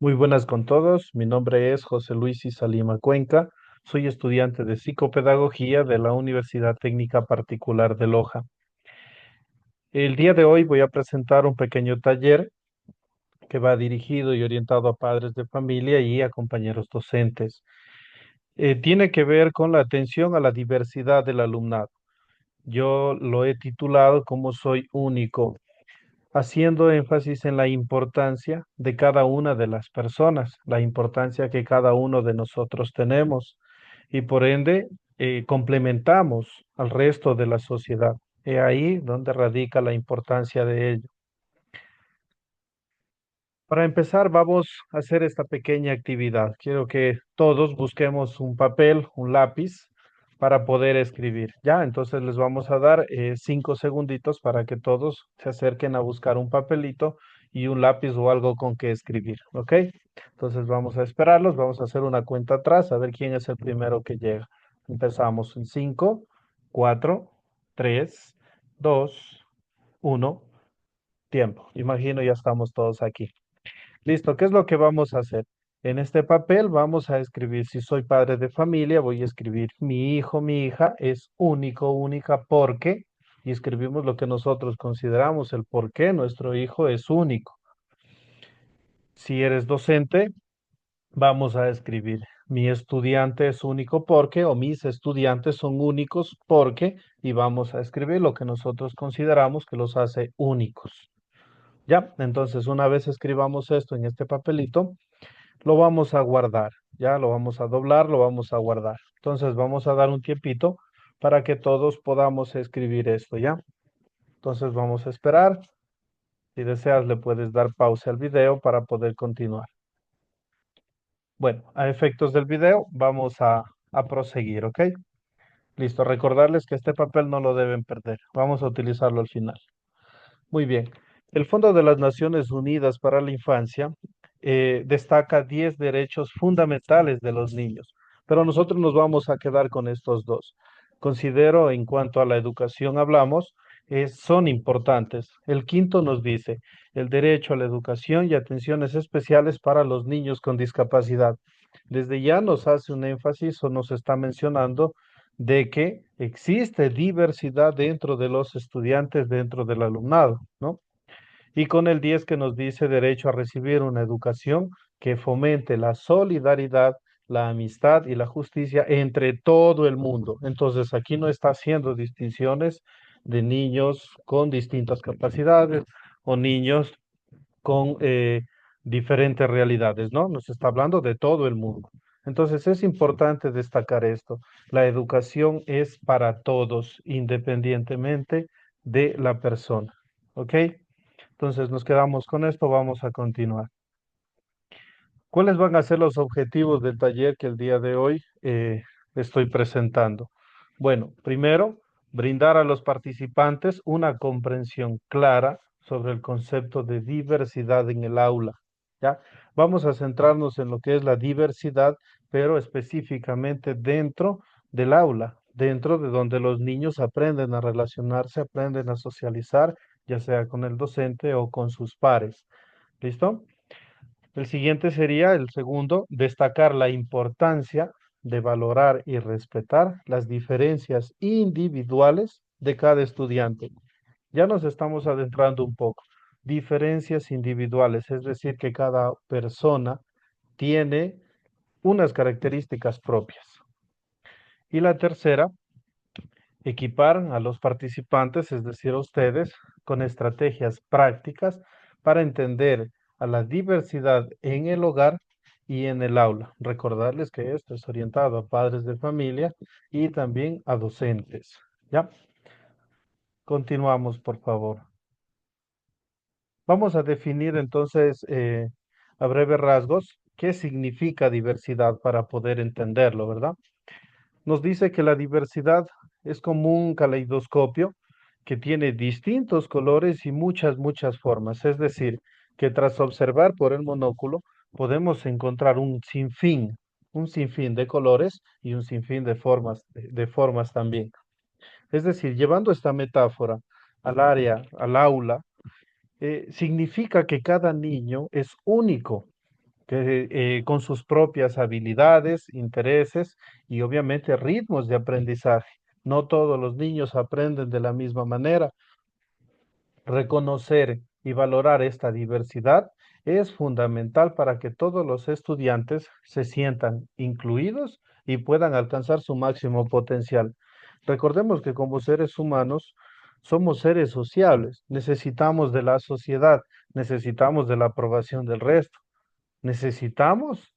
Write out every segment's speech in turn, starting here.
Muy buenas con todos. Mi nombre es José Luis Isalima Cuenca. Soy estudiante de psicopedagogía de la Universidad Técnica Particular de Loja. El día de hoy voy a presentar un pequeño taller que va dirigido y orientado a padres de familia y a compañeros docentes. Tiene que ver con la atención a la diversidad del alumnado. Yo lo he titulado como Soy único, haciendo énfasis en la importancia de cada una de las personas, la importancia que cada uno de nosotros tenemos y por ende complementamos al resto de la sociedad. He ahí donde radica la importancia de ello. Para empezar, vamos a hacer esta pequeña actividad. Quiero que todos busquemos un papel, un lápiz para poder escribir. Ya, entonces les vamos a dar 5 segunditos para que todos se acerquen a buscar un papelito y un lápiz o algo con que escribir. ¿Ok? Entonces vamos a esperarlos, vamos a hacer una cuenta atrás, a ver quién es el primero que llega. Empezamos en 5, 4, 3, 2, 1. Tiempo. Imagino ya estamos todos aquí. Listo, ¿qué es lo que vamos a hacer? En este papel vamos a escribir, si soy padre de familia, voy a escribir mi hijo, mi hija es único, única, porque, y escribimos lo que nosotros consideramos el por qué nuestro hijo es único. Si eres docente, vamos a escribir, mi estudiante es único porque, o mis estudiantes son únicos porque, y vamos a escribir lo que nosotros consideramos que los hace únicos. Ya, entonces una vez escribamos esto en este papelito, lo vamos a guardar, ya lo vamos a doblar, lo vamos a guardar. Entonces vamos a dar un tiempito para que todos podamos escribir esto, ¿ya? Entonces vamos a esperar. Si deseas, le puedes dar pausa al video para poder continuar. Bueno, a efectos del video, vamos a proseguir, ¿ok? Listo, recordarles que este papel no lo deben perder. Vamos a utilizarlo al final. Muy bien. El Fondo de las Naciones Unidas para la Infancia destaca 10 derechos fundamentales de los niños, pero nosotros nos vamos a quedar con estos dos. Considero, en cuanto a la educación hablamos, son importantes. El quinto nos dice el derecho a la educación y atenciones especiales para los niños con discapacidad. Desde ya nos hace un énfasis o nos está mencionando de que existe diversidad dentro de los estudiantes, dentro del alumnado, ¿no? Y con el 10 que nos dice derecho a recibir una educación que fomente la solidaridad, la amistad y la justicia entre todo el mundo. Entonces, aquí no está haciendo distinciones de niños con distintas capacidades o niños con diferentes realidades, ¿no? Nos está hablando de todo el mundo. Entonces es importante destacar esto. La educación es para todos, independientemente de la persona. ¿Ok? Entonces nos quedamos con esto, vamos a continuar. ¿Cuáles van a ser los objetivos del taller que el día de hoy estoy presentando? Bueno, primero, brindar a los participantes una comprensión clara sobre el concepto de diversidad en el aula. ¿Ya? Vamos a centrarnos en lo que es la diversidad, pero específicamente dentro del aula, dentro de donde los niños aprenden a relacionarse, aprenden a socializar, ya sea con el docente o con sus pares. ¿Listo? El siguiente sería, el segundo, destacar la importancia de valorar y respetar las diferencias individuales de cada estudiante. Ya nos estamos adentrando un poco. Diferencias individuales, es decir, que cada persona tiene unas características propias. Y la tercera, equipar a los participantes, es decir, a ustedes, con estrategias prácticas para entender a la diversidad en el hogar y en el aula. Recordarles que esto es orientado a padres de familia y también a docentes. ¿Ya? Continuamos, por favor. Vamos a definir entonces a breves rasgos qué significa diversidad para poder entenderlo, ¿verdad? Nos dice que la diversidad es como un caleidoscopio que tiene distintos colores y muchas, muchas formas. Es decir, que tras observar por el monóculo podemos encontrar un sinfín de colores y un sinfín de formas también. Es decir, llevando esta metáfora al área, al aula, significa que cada niño es único, con sus propias habilidades, intereses y obviamente ritmos de aprendizaje. No todos los niños aprenden de la misma manera. Reconocer y valorar esta diversidad es fundamental para que todos los estudiantes se sientan incluidos y puedan alcanzar su máximo potencial. Recordemos que como seres humanos somos seres sociables, necesitamos de la sociedad, necesitamos de la aprobación del resto, necesitamos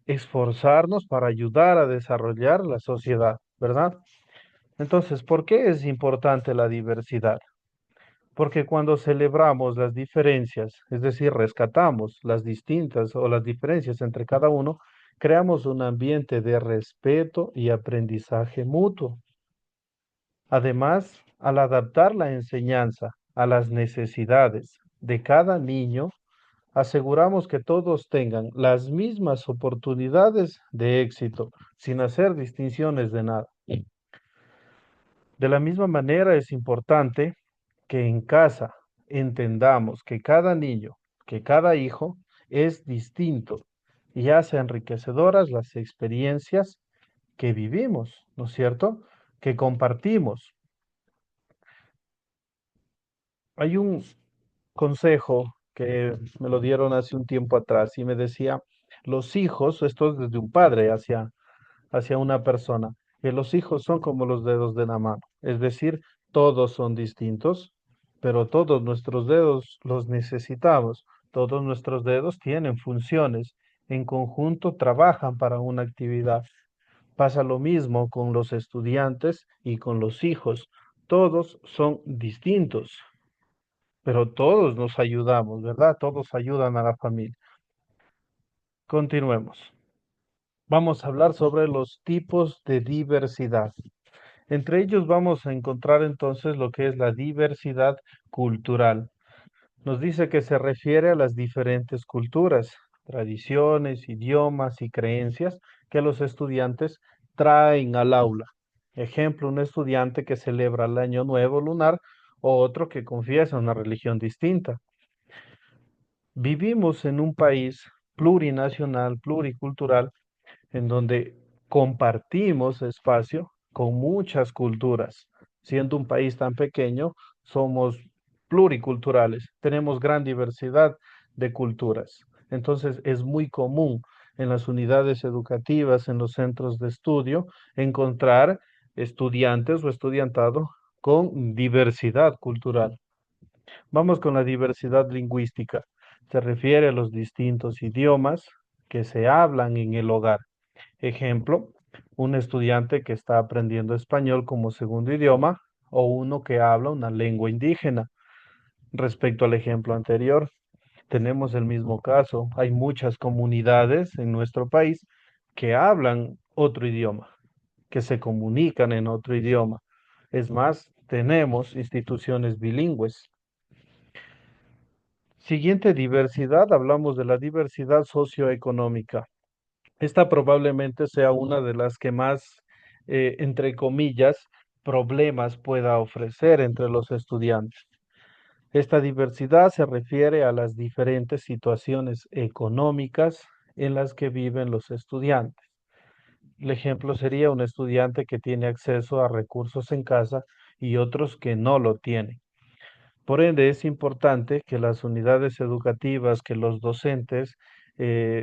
esforzarnos para ayudar a desarrollar la sociedad, ¿verdad? Entonces, ¿por qué es importante la diversidad? Porque cuando celebramos las diferencias, es decir, rescatamos las distintas o las diferencias entre cada uno, creamos un ambiente de respeto y aprendizaje mutuo. Además, al adaptar la enseñanza a las necesidades de cada niño, aseguramos que todos tengan las mismas oportunidades de éxito, sin hacer distinciones de nada. De la misma manera, es importante que en casa entendamos que cada niño, que cada hijo es distinto y hace enriquecedoras las experiencias que vivimos, ¿no es cierto? Que compartimos. Hay un consejo que me lo dieron hace un tiempo atrás y me decía, los hijos, esto es desde un padre hacia una persona, que los hijos son como los dedos de la mano, es decir, todos son distintos, pero todos nuestros dedos los necesitamos, todos nuestros dedos tienen funciones, en conjunto trabajan para una actividad. Pasa lo mismo con los estudiantes y con los hijos, todos son distintos, pero todos nos ayudamos, ¿verdad? Todos ayudan a la familia. Continuemos. Vamos a hablar sobre los tipos de diversidad. Entre ellos vamos a encontrar entonces lo que es la diversidad cultural. Nos dice que se refiere a las diferentes culturas, tradiciones, idiomas y creencias que los estudiantes traen al aula. Ejemplo, un estudiante que celebra el Año Nuevo lunar o otro que confiesa una religión distinta. Vivimos en un país plurinacional, pluricultural, en donde compartimos espacio con muchas culturas. Siendo un país tan pequeño, somos pluriculturales, tenemos gran diversidad de culturas. Entonces, es muy común en las unidades educativas, en los centros de estudio, encontrar estudiantes o estudiantado con diversidad cultural. Vamos con la diversidad lingüística. Se refiere a los distintos idiomas que se hablan en el hogar. Ejemplo, un estudiante que está aprendiendo español como segundo idioma o uno que habla una lengua indígena. Respecto al ejemplo anterior, tenemos el mismo caso. Hay muchas comunidades en nuestro país que hablan otro idioma, que se comunican en otro idioma. Es más, tenemos instituciones bilingües. Siguiente diversidad, hablamos de la diversidad socioeconómica. Esta probablemente sea una de las que más, entre comillas, problemas pueda ofrecer entre los estudiantes. Esta diversidad se refiere a las diferentes situaciones económicas en las que viven los estudiantes. El ejemplo sería un estudiante que tiene acceso a recursos en casa y otros que no lo tienen. Por ende, es importante que las unidades educativas, que los docentes,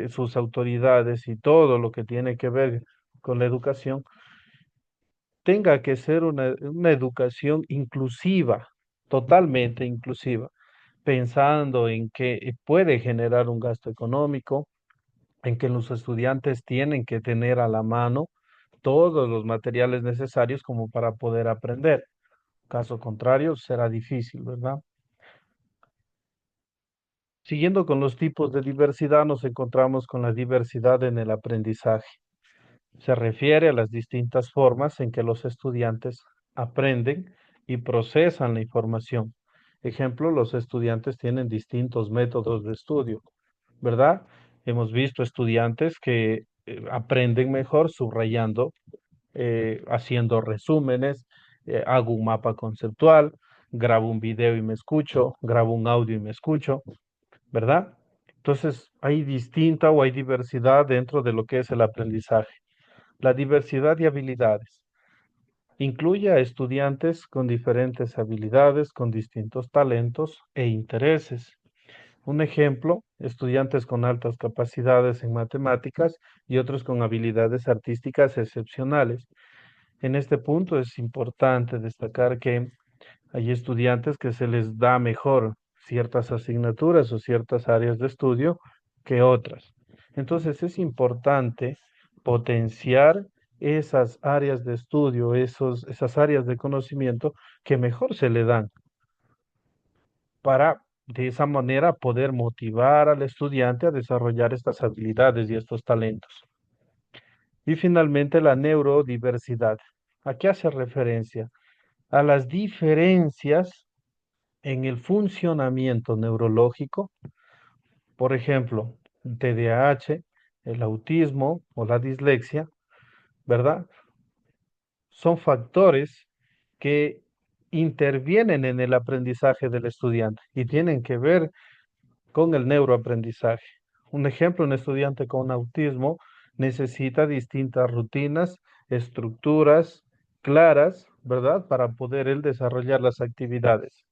sus autoridades y todo lo que tiene que ver con la educación, tenga que ser una educación inclusiva, totalmente inclusiva, pensando en que puede generar un gasto económico, en que los estudiantes tienen que tener a la mano todos los materiales necesarios como para poder aprender. Caso contrario, será difícil, ¿verdad? Siguiendo con los tipos de diversidad, nos encontramos con la diversidad en el aprendizaje. Se refiere a las distintas formas en que los estudiantes aprenden y procesan la información. Ejemplo, los estudiantes tienen distintos métodos de estudio, ¿verdad? Hemos visto estudiantes que aprenden mejor subrayando, haciendo resúmenes, hago un mapa conceptual, grabo un video y me escucho, grabo un audio y me escucho, ¿verdad? Entonces, hay distinta o hay diversidad dentro de lo que es el aprendizaje. La diversidad de habilidades incluye a estudiantes con diferentes habilidades, con distintos talentos e intereses. Un ejemplo, estudiantes con altas capacidades en matemáticas y otros con habilidades artísticas excepcionales. En este punto es importante destacar que hay estudiantes que se les da mejor ciertas asignaturas o ciertas áreas de estudio que otras. Entonces es importante potenciar esas áreas de estudio, esas áreas de conocimiento que mejor se le dan para de esa manera poder motivar al estudiante a desarrollar estas habilidades y estos talentos. Y finalmente la neurodiversidad. ¿A qué hace referencia? A las diferencias en el funcionamiento neurológico, por ejemplo, el TDAH, el autismo o la dislexia, ¿verdad? Son factores que intervienen en el aprendizaje del estudiante y tienen que ver con el neuroaprendizaje. Un ejemplo, un estudiante con autismo necesita distintas rutinas, estructuras claras, ¿verdad? Para poder él desarrollar las actividades.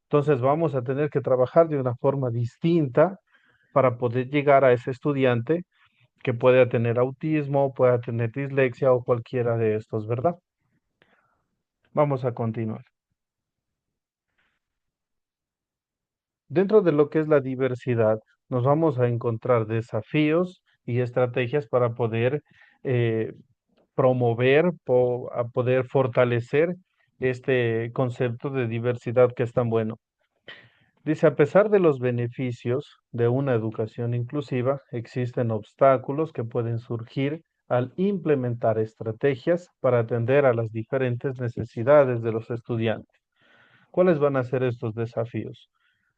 Entonces vamos a tener que trabajar de una forma distinta para poder llegar a ese estudiante que pueda tener autismo, pueda tener dislexia o cualquiera de estos, ¿verdad? Vamos a continuar. Dentro de lo que es la diversidad, nos vamos a encontrar desafíos y estrategias para poder eh, promover, a poder fortalecer este concepto de diversidad que es tan bueno. Dice, a pesar de los beneficios de una educación inclusiva, existen obstáculos que pueden surgir al implementar estrategias para atender a las diferentes necesidades de los estudiantes. ¿Cuáles van a ser estos desafíos?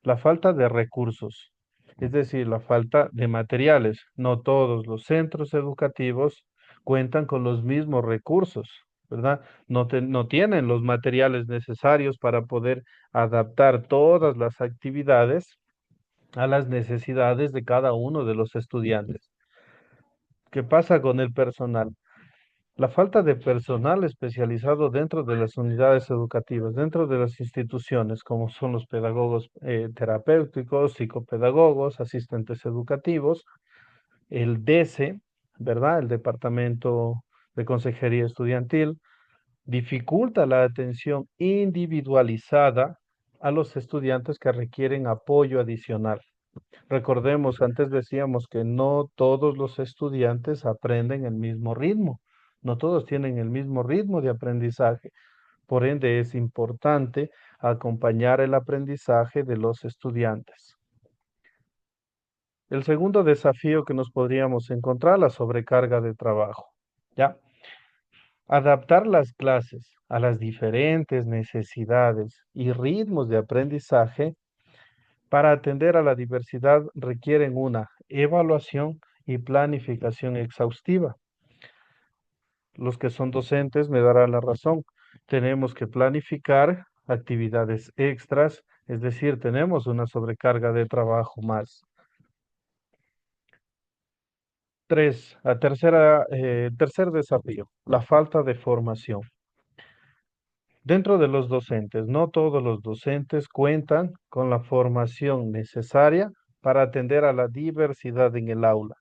La falta de recursos, es decir, la falta de materiales. No todos los centros educativos cuentan con los mismos recursos, ¿verdad? No tienen los materiales necesarios para poder adaptar todas las actividades a las necesidades de cada uno de los estudiantes. ¿Qué pasa con el personal? La falta de personal especializado dentro de las unidades educativas, dentro de las instituciones, como son los pedagogos terapéuticos, psicopedagogos, asistentes educativos, el DESE, ¿verdad? El Departamento de Consejería Estudiantil, dificulta la atención individualizada a los estudiantes que requieren apoyo adicional. Recordemos, antes decíamos que no todos los estudiantes aprenden el mismo ritmo, no todos tienen el mismo ritmo de aprendizaje. Por ende, es importante acompañar el aprendizaje de los estudiantes. El segundo desafío que nos podríamos encontrar, la sobrecarga de trabajo. ¿Ya? Adaptar las clases a las diferentes necesidades y ritmos de aprendizaje para atender a la diversidad requieren una evaluación y planificación exhaustiva. Los que son docentes me darán la razón. Tenemos que planificar actividades extras, es decir, tenemos una sobrecarga de trabajo más. Tercer desafío, la falta de formación. Dentro de los docentes, no todos los docentes cuentan con la formación necesaria para atender a la diversidad en el aula.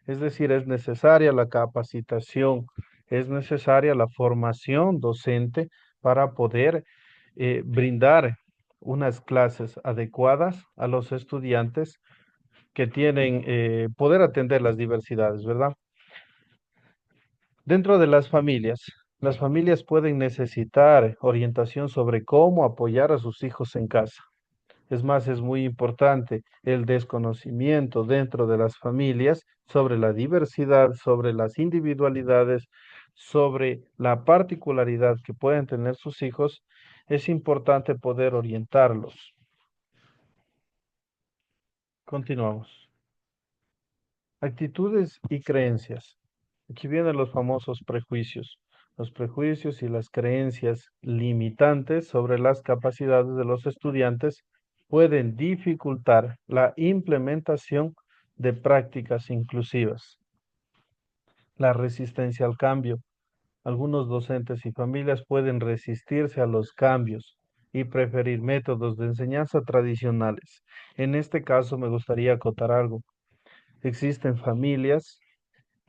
Es decir, es necesaria la capacitación, es necesaria la formación docente para poder brindar unas clases adecuadas a los estudiantes que tienen poder atender las diversidades, ¿verdad? Dentro de las familias pueden necesitar orientación sobre cómo apoyar a sus hijos en casa. Es más, es muy importante el desconocimiento dentro de las familias sobre la diversidad, sobre las individualidades, sobre la particularidad que pueden tener sus hijos. Es importante poder orientarlos. Continuamos. Actitudes y creencias. Aquí vienen los famosos prejuicios. Los prejuicios y las creencias limitantes sobre las capacidades de los estudiantes pueden dificultar la implementación de prácticas inclusivas. La resistencia al cambio. Algunos docentes y familias pueden resistirse a los cambios y preferir métodos de enseñanza tradicionales. En este caso me gustaría acotar algo. Existen familias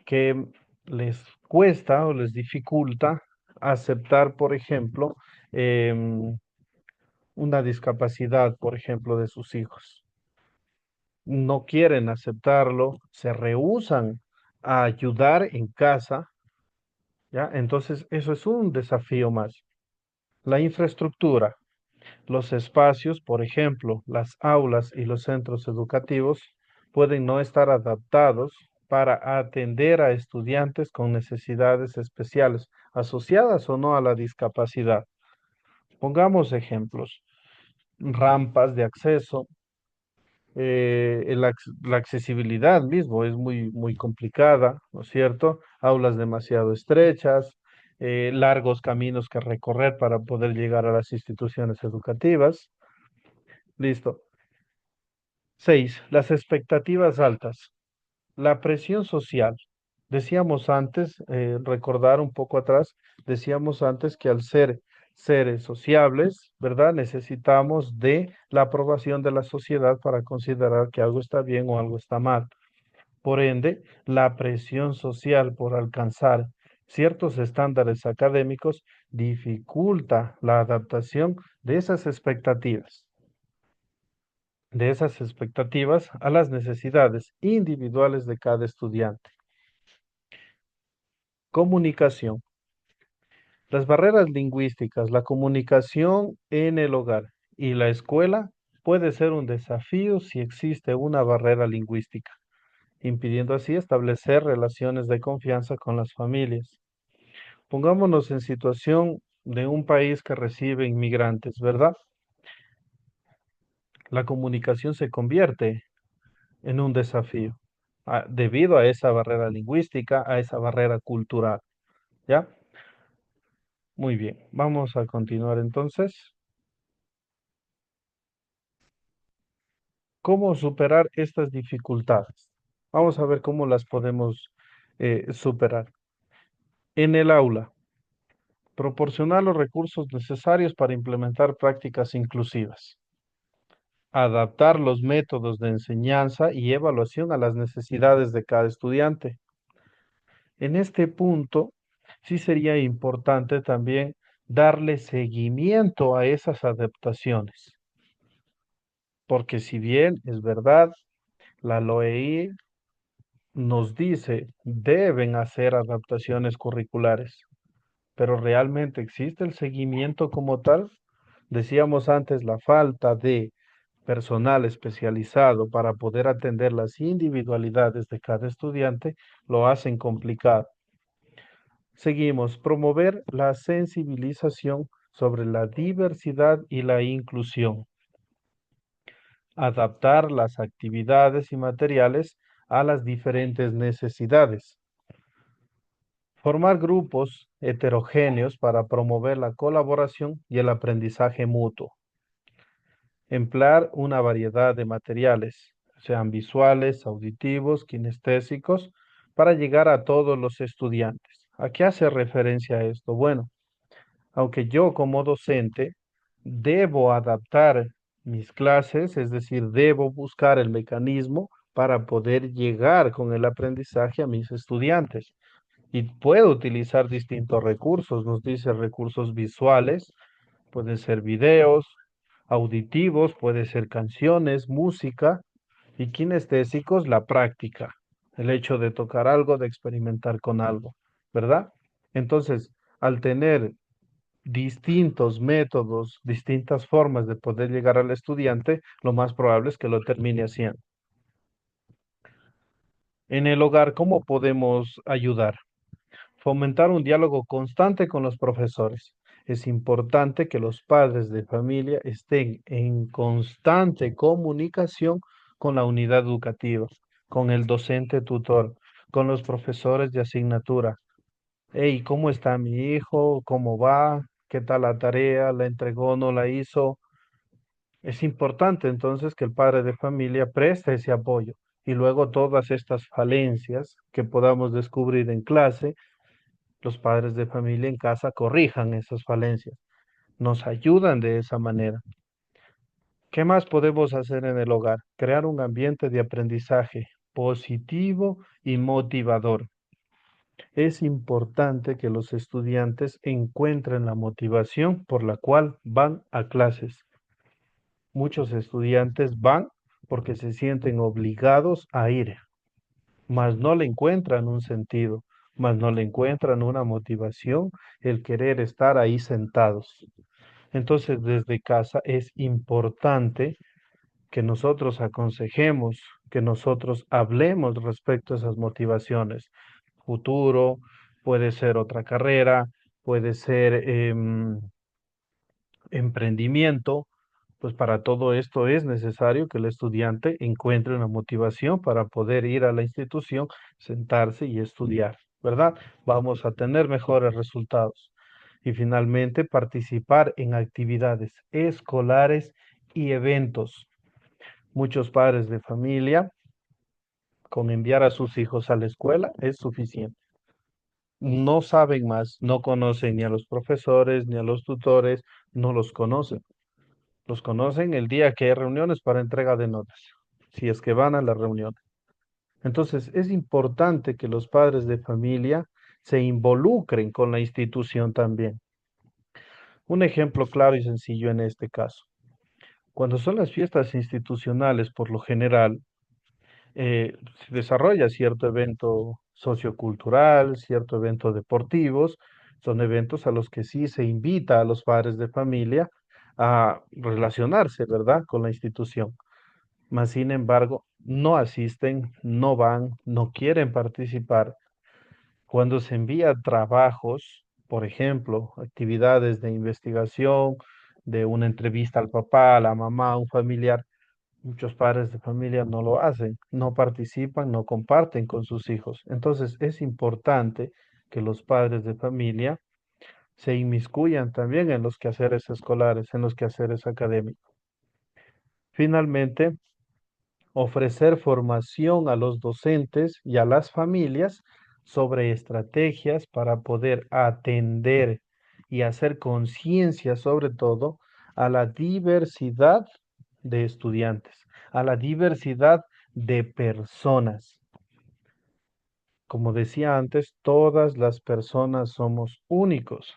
que les cuesta o les dificulta aceptar, por ejemplo, una discapacidad, por ejemplo, de sus hijos. No quieren aceptarlo, se rehúsan a ayudar en casa, ¿ya? Entonces, eso es un desafío más. La infraestructura, los espacios, por ejemplo, las aulas y los centros educativos, pueden no estar adaptados para atender a estudiantes con necesidades especiales, asociadas o no a la discapacidad. Pongamos ejemplos, rampas de acceso, la accesibilidad mismo es muy complicada, ¿no es cierto? Aulas demasiado estrechas, largos caminos que recorrer para poder llegar a las instituciones educativas. Listo. 6. Las expectativas altas. La presión social. Decíamos antes, recordar un poco atrás, decíamos antes que al ser seres sociables, ¿verdad? Necesitamos de la aprobación de la sociedad para considerar que algo está bien o algo está mal. Por ende, la presión social por alcanzar ciertos estándares académicos dificulta la adaptación de esas expectativas a las necesidades individuales de cada estudiante. Comunicación. Las barreras lingüísticas, la comunicación en el hogar y la escuela puede ser un desafío si existe una barrera lingüística, impidiendo así establecer relaciones de confianza con las familias. Pongámonos en situación de un país que recibe inmigrantes, ¿verdad? La comunicación se convierte en un desafío debido a esa barrera lingüística, a esa barrera cultural, ¿ya? Muy bien, vamos a continuar entonces. ¿Cómo superar estas dificultades? Vamos a ver cómo las podemos superar. En el aula, proporcionar los recursos necesarios para implementar prácticas inclusivas. Adaptar los métodos de enseñanza y evaluación a las necesidades de cada estudiante. En este punto, sí sería importante también darle seguimiento a esas adaptaciones, porque si bien es verdad, la LOEI nos dice deben hacer adaptaciones curriculares, pero ¿realmente existe el seguimiento como tal? Decíamos antes la falta de personal especializado para poder atender las individualidades de cada estudiante lo hacen complicado. Seguimos, promover la sensibilización sobre la diversidad y la inclusión. Adaptar las actividades y materiales a las diferentes necesidades. Formar grupos heterogéneos para promover la colaboración y el aprendizaje mutuo. Emplear una variedad de materiales, sean visuales, auditivos, kinestésicos, para llegar a todos los estudiantes. ¿A qué hace referencia esto? Bueno, aunque yo como docente debo adaptar mis clases, es decir, debo buscar el mecanismo para poder llegar con el aprendizaje a mis estudiantes. Y puedo utilizar distintos recursos, nos dice recursos visuales, pueden ser videos, auditivos, puede ser canciones, música, y kinestésicos, la práctica, el hecho de tocar algo, de experimentar con algo, ¿verdad? Entonces, al tener distintos métodos, distintas formas de poder llegar al estudiante, lo más probable es que lo termine haciendo. En el hogar, ¿cómo podemos ayudar? Fomentar un diálogo constante con los profesores. Es importante que los padres de familia estén en constante comunicación con la unidad educativa, con el docente tutor, con los profesores de asignatura. Hey, ¿cómo está mi hijo? ¿Cómo va? ¿Qué tal la tarea? ¿La entregó? ¿No la hizo? Es importante entonces que el padre de familia preste ese apoyo y luego todas estas falencias que podamos descubrir en clase, los padres de familia en casa corrijan esas falencias, nos ayudan de esa manera. ¿Qué más podemos hacer en el hogar? Crear un ambiente de aprendizaje positivo y motivador. Es importante que los estudiantes encuentren la motivación por la cual van a clases. Muchos estudiantes van porque se sienten obligados a ir, mas no le encuentran un sentido, mas no le encuentran una motivación, el querer estar ahí sentados. Entonces, desde casa es importante que nosotros aconsejemos, que nosotros hablemos respecto a esas motivaciones. Futuro, puede ser otra carrera, puede ser emprendimiento, pues para todo esto es necesario que el estudiante encuentre una motivación para poder ir a la institución, sentarse y estudiar, ¿verdad? Vamos a tener mejores resultados. Y finalmente, participar en actividades escolares y eventos. Muchos padres de familia, con enviar a sus hijos a la escuela es suficiente. No saben más, no conocen ni a los profesores ni a los tutores, no los conocen. Los conocen el día que hay reuniones para entrega de notas, si es que van a la reunión. Entonces, es importante que los padres de familia se involucren con la institución también. Un ejemplo claro y sencillo en este caso. Cuando son las fiestas institucionales, por lo general, se desarrolla cierto evento sociocultural, cierto evento deportivos, son eventos a los que sí se invita a los padres de familia a relacionarse, ¿verdad?, con la institución. Mas, sin embargo, no asisten, no van, no quieren participar. Cuando se envía trabajos, por ejemplo, actividades de investigación, de una entrevista al papá, a la mamá, a un familiar, muchos padres de familia no lo hacen, no participan, no comparten con sus hijos. Entonces es importante que los padres de familia se inmiscuyan también en los quehaceres escolares, en los quehaceres académicos. Finalmente, ofrecer formación a los docentes y a las familias sobre estrategias para poder atender y hacer conciencia sobre todo a la diversidad de estudiantes, a la diversidad de personas. Como decía antes, todas las personas somos únicos.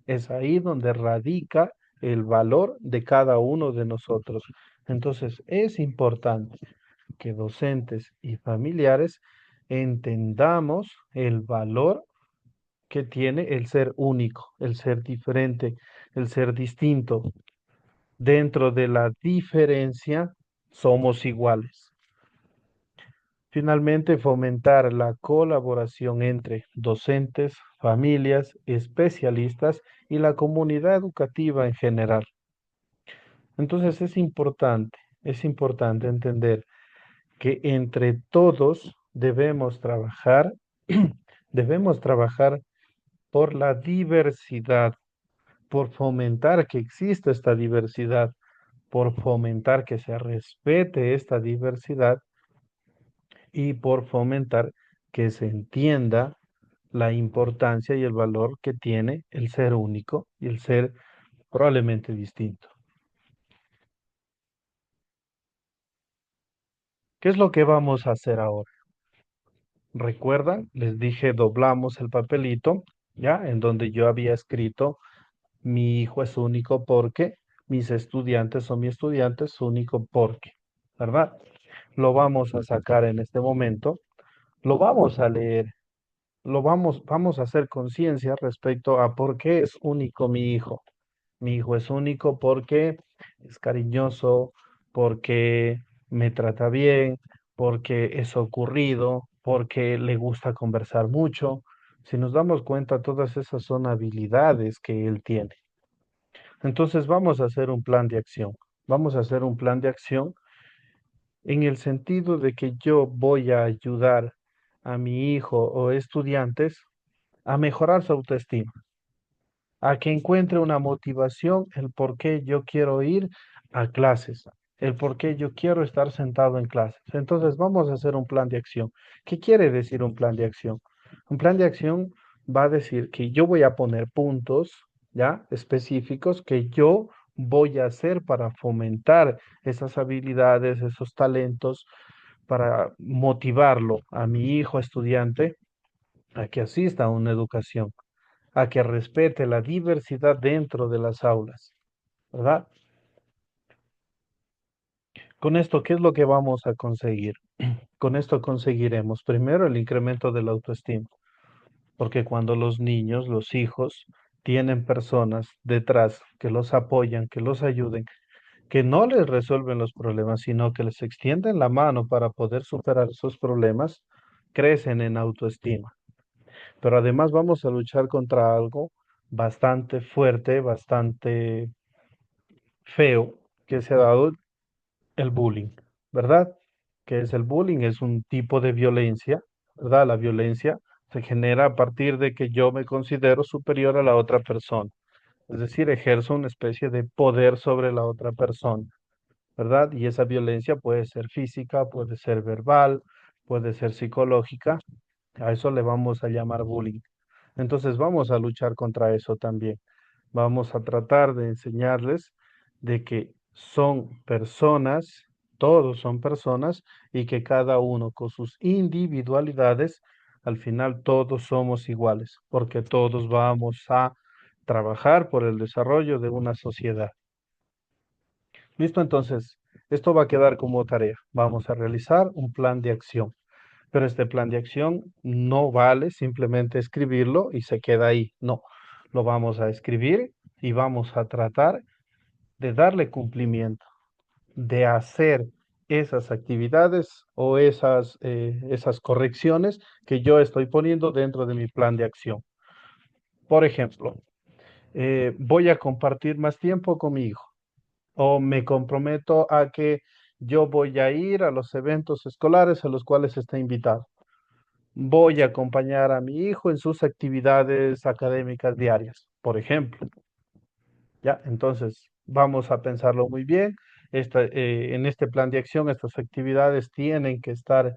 Es ahí donde radica el valor de cada uno de nosotros. Entonces, es importante que docentes y familiares entendamos el valor que tiene el ser único, el ser diferente, el ser distinto. Dentro de la diferencia somos iguales. Finalmente, fomentar la colaboración entre docentes, familias, especialistas y la comunidad educativa en general. Entonces es importante entender que entre todos debemos trabajar por la diversidad, por fomentar que exista esta diversidad, por fomentar que se respete esta diversidad y por fomentar que se entienda la importancia y el valor que tiene el ser único y el ser probablemente distinto. ¿Qué es lo que vamos a hacer ahora? ¿Recuerdan? Les dije, doblamos el papelito, ¿ya? En donde yo había escrito, mi hijo es único porque mis estudiantes son mi estudiante es único porque, ¿verdad? Lo vamos a sacar en este momento, lo vamos a leer, vamos a hacer conciencia respecto a por qué es único mi hijo. Mi hijo es único porque es cariñoso, porque me trata bien, porque es ocurrido, porque le gusta conversar mucho. Si nos damos cuenta, todas esas son habilidades que él tiene. Entonces vamos a hacer un plan de acción. Vamos a hacer un plan de acción en el sentido de que yo voy a ayudar a mi hijo o estudiantes a mejorar su autoestima, a que encuentre una motivación, el por qué yo quiero ir a clases, el por qué yo quiero estar sentado en clases. Entonces vamos a hacer un plan de acción. ¿Qué quiere decir un plan de acción? Un plan de acción va a decir que yo voy a poner puntos, ¿ya? Específicos que yo voy a hacer para fomentar esas habilidades, esos talentos, para motivarlo a mi hijo estudiante a que asista a una educación, a que respete la diversidad dentro de las aulas, ¿verdad? Con esto, ¿qué es lo que vamos a conseguir? Con esto conseguiremos primero el incremento de la autoestima, porque cuando los niños, los hijos, tienen personas detrás que los apoyan, que los ayuden, que no les resuelven los problemas, sino que les extienden la mano para poder superar esos problemas, crecen en autoestima. Pero además vamos a luchar contra algo bastante fuerte, bastante feo que se ha dado, el bullying, ¿verdad? ¿Qué es el bullying? Es un tipo de violencia, ¿verdad? La violencia se genera a partir de que yo me considero superior a la otra persona, es decir, ejerzo una especie de poder sobre la otra persona, ¿verdad? Y esa violencia puede ser física, puede ser verbal, puede ser psicológica, a eso le vamos a llamar bullying. Entonces vamos a luchar contra eso también. Vamos a tratar de enseñarles de que son personas, todos son personas y que cada uno con sus individualidades, al final todos somos iguales, porque todos vamos a trabajar por el desarrollo de una sociedad. Listo, entonces, esto va a quedar como tarea. Vamos a realizar un plan de acción. Pero este plan de acción no vale simplemente escribirlo y se queda ahí. No, lo vamos a escribir y vamos a tratar de darle cumplimiento, de hacer esas actividades o esas correcciones que yo estoy poniendo dentro de mi plan de acción. Por ejemplo, voy a compartir más tiempo con mi hijo o me comprometo a que yo voy a ir a los eventos escolares a los cuales está invitado. Voy a acompañar a mi hijo en sus actividades académicas diarias, por ejemplo. ¿Ya? Entonces, vamos a pensarlo muy bien. En este plan de acción, estas actividades tienen que estar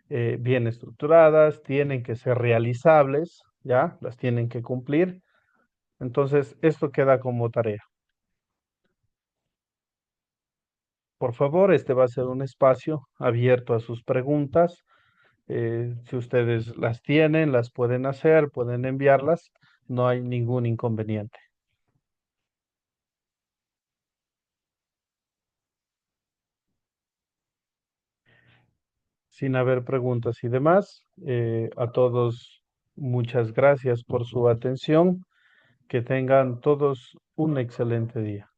bien estructuradas, tienen que ser realizables, ¿ya? Las tienen que cumplir. Entonces, esto queda como tarea. Por favor, este va a ser un espacio abierto a sus preguntas. Si ustedes las tienen, las pueden hacer, pueden enviarlas, no hay ningún inconveniente. Sin haber preguntas y demás, a todos muchas gracias por su atención. Que tengan todos un excelente día.